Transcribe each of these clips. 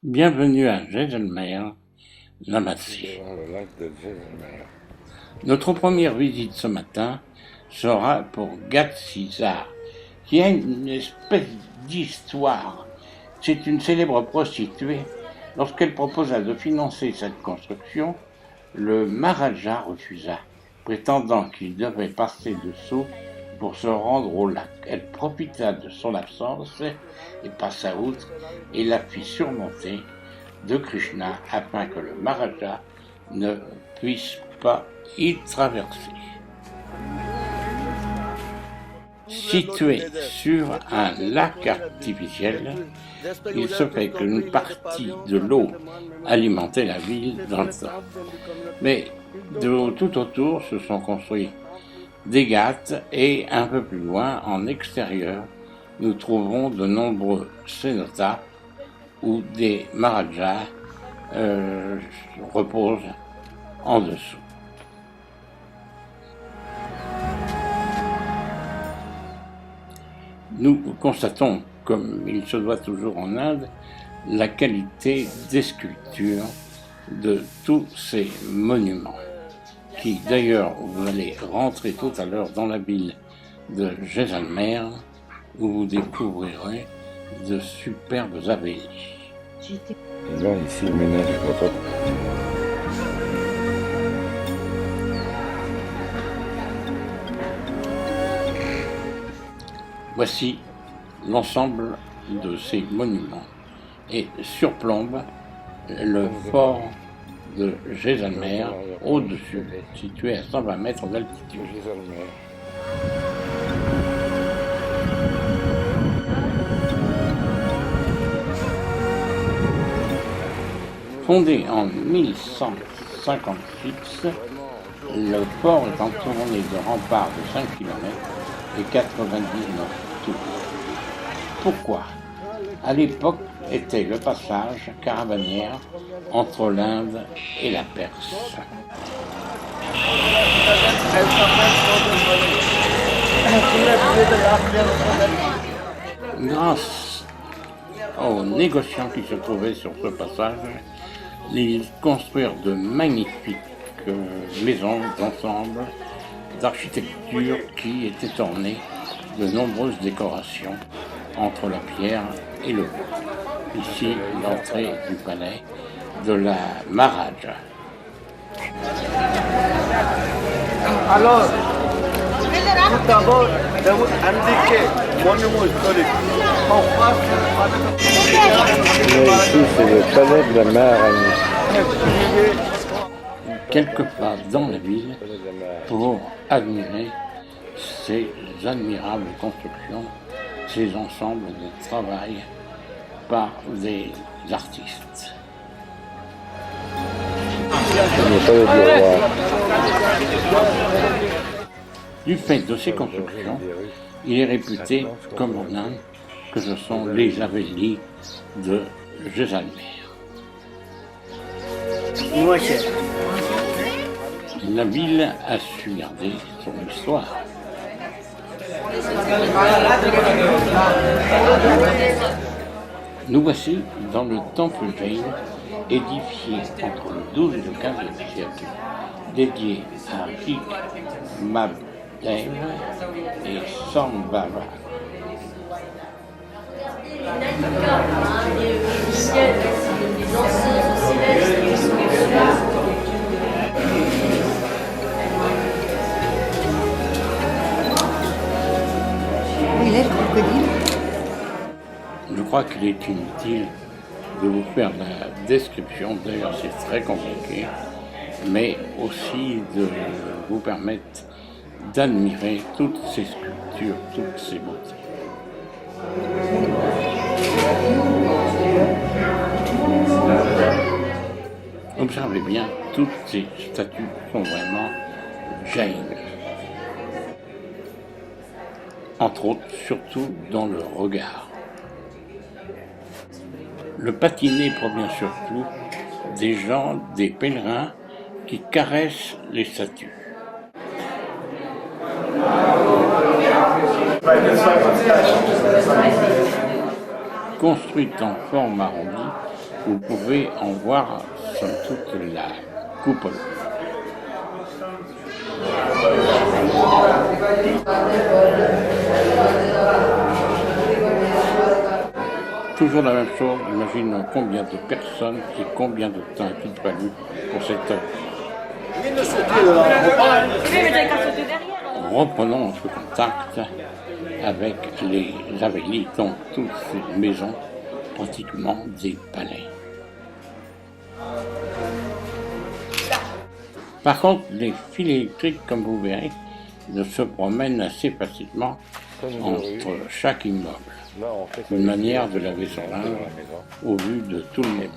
Bienvenue à Jaisalmer, Namaste. Notre première visite ce matin sera pour Gatsizar, qui a une espèce d'histoire. C'est une célèbre prostituée. Lorsqu'elle proposa de financer cette construction, le Maharaja refusa, prétendant qu'il devait passer dessous pour se rendre au lac. Elle profita de son absence et passa outre et la fit surmonter de Krishna afin que le Maharaja ne puisse pas y traverser. Situé sur un lac artificiel, il se fait qu'une partie de l'eau alimentait la ville dans le temps. Mais tout autour se sont construits des ghats et un peu plus loin, en extérieur, nous trouvons de nombreux cénotaphes où des maharajas reposent en dessous. Nous constatons, comme il se doit toujours en Inde, la qualité des sculptures de tous ces monuments, qui d'ailleurs, vous allez rentrer tout à l'heure dans la ville de Jaisalmer, où vous découvrirez de superbes abbayes. Là, ici, le ménage est content. Voici l'ensemble de ces monuments et surplombe le fort de Jaisalmer au-dessus, situé à 120 mètres d'altitude. Fondé en 1156, le fort est entouré de remparts de 5 km et 99 tours. Pourquoi ? À l'époque était le passage caravanière entre l'Inde et la Perse. Grâce aux négociants qui se trouvaient sur ce passage, ils construisirent de magnifiques maisons d'ensemble d'architecture qui étaient ornées de nombreuses décorations entre la pierre et le bois. Ici, l'entrée du palais de la Maharaja. Alors, tout d'abord, je vous indiquer monument historique. Ici, c'est le palais de la Maharaja. Quelque part dans la ville pour admirer ces admirables constructions, ces ensembles de travail par des artistes. Du fait de ces constructions, il est réputé, comme en Inde, que ce sont les Haveli de Jaisalmer. La ville a su garder son histoire. Nous voici dans le temple Jain, édifié entre le XIIe et le XVe siècle, dédié à Rik Mabdev et Sambhava. Il est le crocodile. Je crois qu'il est inutile de vous faire la description, d'ailleurs c'est très compliqué, mais aussi de vous permettre d'admirer toutes ces sculptures, toutes ces beautés. Observez bien, toutes ces statues sont vraiment Jain. Entre autres, surtout dans le regard. Le patiné provient surtout des gens, des pèlerins qui caressent les statues. Construite en forme arrondie, Vous pouvez en voir somme toute la coupole. Toujours la même chose, imaginons combien de personnes et combien de temps il fallu pour cette œuvre. Reprenons notre contact avec les Avélis, donc toutes ces maisons, pratiquement des palais. Par contre, les fils électriques, comme vous verrez, se promènent assez facilement entre chaque immeuble. Une manière de laver son linge au vu de tout le monde.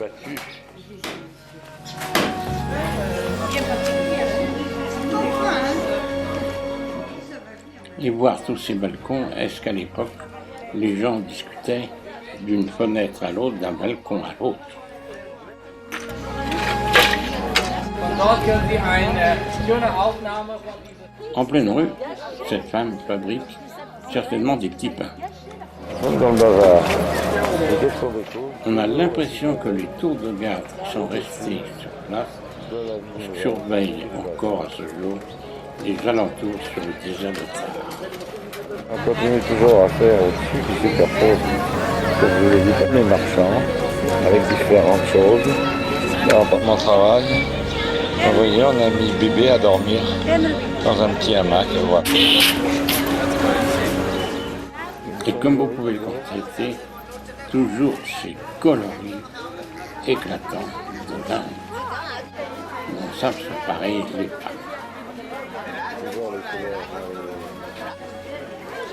Et voir tous ces balcons, est-ce qu'à l'époque, les gens discutaient d'une fenêtre à l'autre, d'un balcon à l'autre? En pleine rue, cette femme fabrique certainement des petits pains. Dans le bazar. On a l'impression que les tours de garde sont restés sur place, surveillent encore à ce jour les alentours sur le désert de Tsar. On continue toujours à faire au-dessus du superpose, comme je vous l'ai dit, les marchands, avec différentes choses. Là, mon travail, vous voyez, on a mis bébé à dormir dans un petit hamac, voilà. Et comme vous pouvez le constater, toujours ces coloris éclatants de l'Inde. Bon, ça, c'est pareil, les femmes.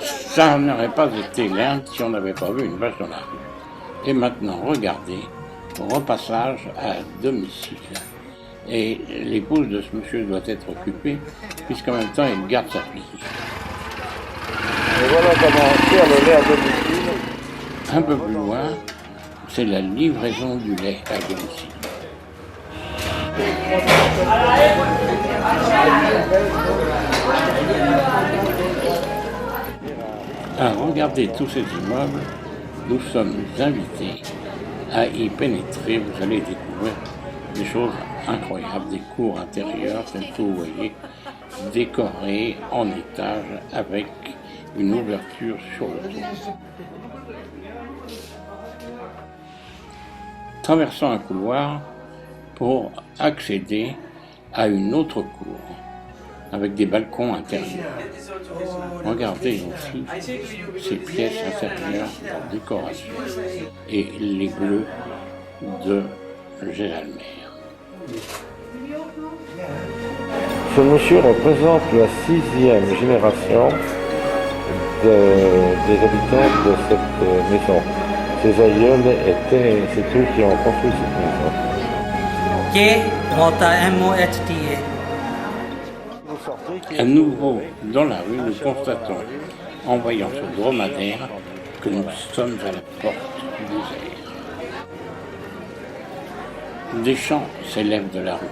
Ça n'aurait pas été l'Inde si on n'avait pas vu une vache dans la rue. Et maintenant, regardez, repassage à domicile. Et l'épouse de ce monsieur doit être occupée, puisqu'en même temps, il garde sa fille. Et voilà comment faire le lait à domicile. Un peu plus loin, c'est la livraison du lait à domicile. À regarder tous ces immeubles, nous sommes invités à y pénétrer. Vous allez découvrir des choses incroyables, des cours intérieures, telles que vous voyez, décorées en étage avec une ouverture sur le toit. Traversant un couloir pour accéder à une autre cour avec des balcons intérieurs. Regardez aussi ces pièces intérieures en décoration et les bleus de Gélalmer. Ce monsieur représente la 6e génération des habitants de cette maison. Ses aïeuls c'est eux qui ont construit cette maison. À nouveau, dans la rue, nous constatons, en voyant ce dromadaire, que nous sommes à la porte du désert. Des chants s'élèvent de la rue.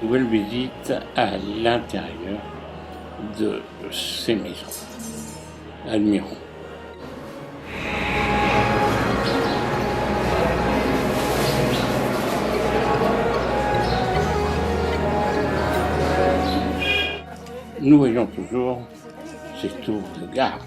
Nouvelle visite à l'intérieur de ces maisons. Admirons. Nous voyons toujours ces tours de garde.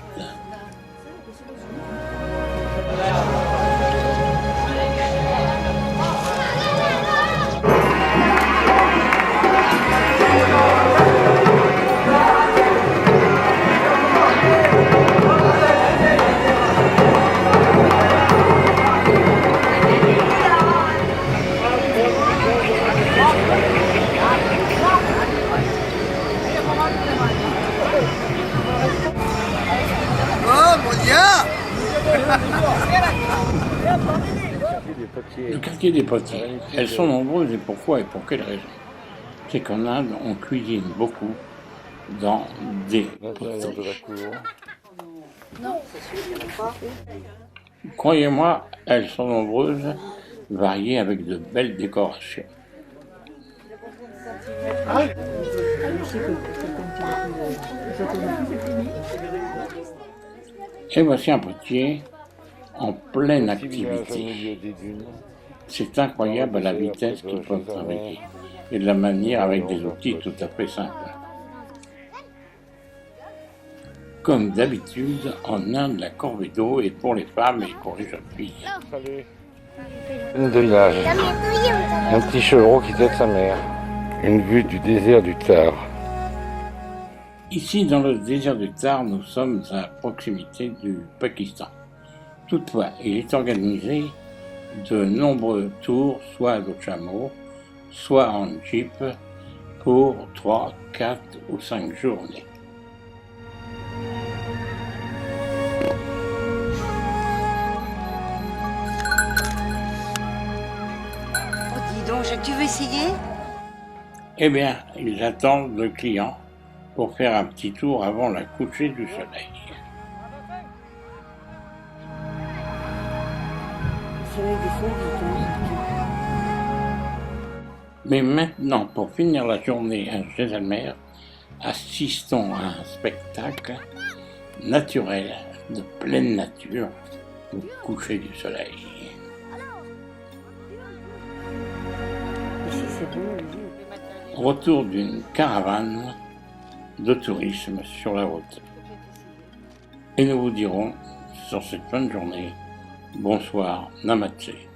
Le quartier des potiers. Elles sont nombreuses et pourquoi et pour quelle raison? C'est qu'en Inde, on cuisine beaucoup dans des potiers. Croyez-moi, elles sont nombreuses, variées avec de belles décorations. Et voici un potier en pleine activité. C'est incroyable à la vitesse qu'ils peuvent travailler et de la manière avec des outils tout à fait simples. Comme d'habitude, en Inde, la corvée d'eau est pour les femmes et pour les jeunes filles. De village. Un petit chevreau qui tête sa mère. Une vue du désert du Thar. Ici, dans le désert du Thar, nous sommes à proximité du Pakistan. Toutefois, il est organisé de nombreux tours, soit à dos de chameau, soit en jeep, pour 3, 4 ou 5 journées. Oh, dis donc, Jacques, tu veux essayer? Eh bien, ils attendent le client pour faire un petit tour avant la couchée du soleil. Mais maintenant, pour finir la journée à Jaisalmer, assistons à un spectacle naturel, de pleine nature, au coucher du soleil. Ici, c'est beau. Retour d'une caravane de tourisme sur la route. Et nous vous dirons, sur cette bonne journée, bonsoir, namaste.